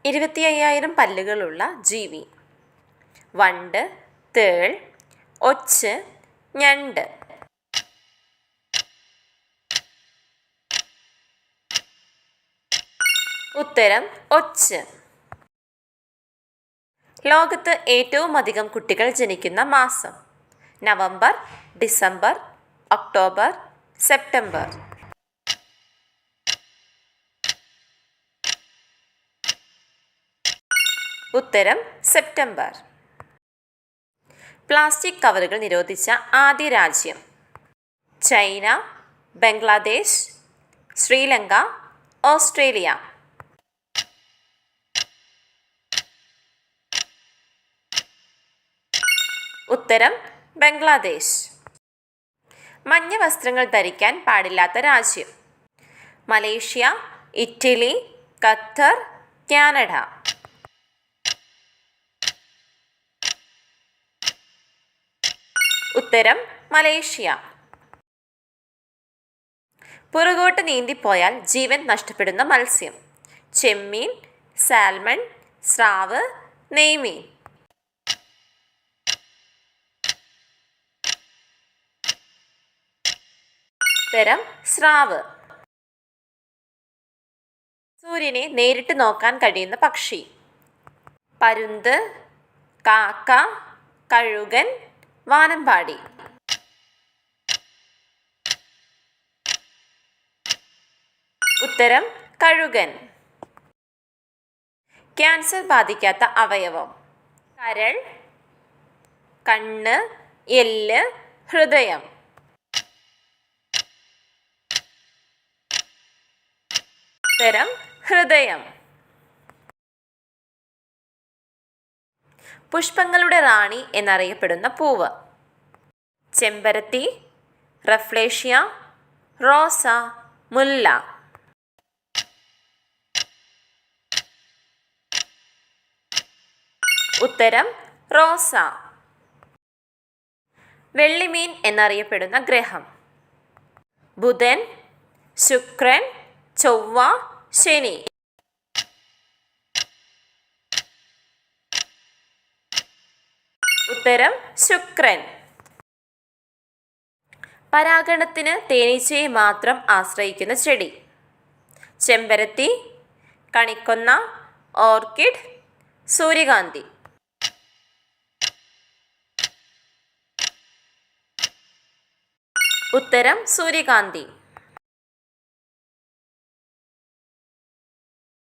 25,000 പല്ലുകളുള്ള ജീവി. വണ്ട്, തേൾ, ഒച്ച്, ഞണ്ട്. ഉത്തരം ഒച്ച്. ലോകത്ത് ഏറ്റവും അധികം കുട്ടികൾ ജനിക്കുന്ന മാസം? November, December, October, September. ഉത്തരം സെപ്റ്റംബർ. പ്ലാസ്റ്റിക് കവറുകൾ നിരോധിച്ച ആദ്യ രാജ്യം? China, Bangladesh, Sri Lanka, Australia. ഉത്തരം ബംഗ്ലാദേശ്. മഞ്ഞ വസ്ത്രങ്ങൾ ധരിക്കാൻ പാടില്ലാത്ത രാജ്യം? Malaysia, Italy, Qatar, Canada. ഉത്തരം മലേഷ്യ. പുറകോട്ട് നീന്തിപ്പോയാൽ ജീവൻ നഷ്ടപ്പെടുന്ന മത്സ്യം? ചെമ്മീൻ, സാൽമൺ, സ്രാവ്, നെയ്മീൻ. ഉത്തരം സ്രാവ്. സൂര്യനെ നേരിട്ട് നോക്കാൻ കഴിയുന്ന പക്ഷി? പരുന്ത്, കാക്ക, കഴുകൻ, വാനമ്പാടി. ഉത്തരം കഴുകൻ. ക്യാൻസർ ബാധിക്കാത്ത അവയവം? കരൾ, കണ്ണ്, എല്ല്, ഹൃദയം. ഉത്തരം ഹൃദയം. പുഷ്പങ്ങളുടെ റാണി എന്നറിയപ്പെടുന്ന പൂവ്? ചെമ്പരത്തി, റഫ്ലേഷ്യ, റോസ, മുല്ല. ഉത്തരം റോസ. വെള്ളിമീൻ എന്നറിയപ്പെടുന്ന ഗ്രഹം? ബുധൻ, ശുക്രൻ, ചൊവ്വ, ശനി. ഉത്തരം ശുക്രൻ. പരാഗണത്തിന് തേനീച്ചയെ മാത്രം ആശ്രയിക്കുന്ന ചെടി? ചെമ്പരത്തി, കണിക്കൊന്ന, ഓർക്കിഡ്, സൂര്യകാന്തി. ഉത്തരം സൂര്യകാന്തി.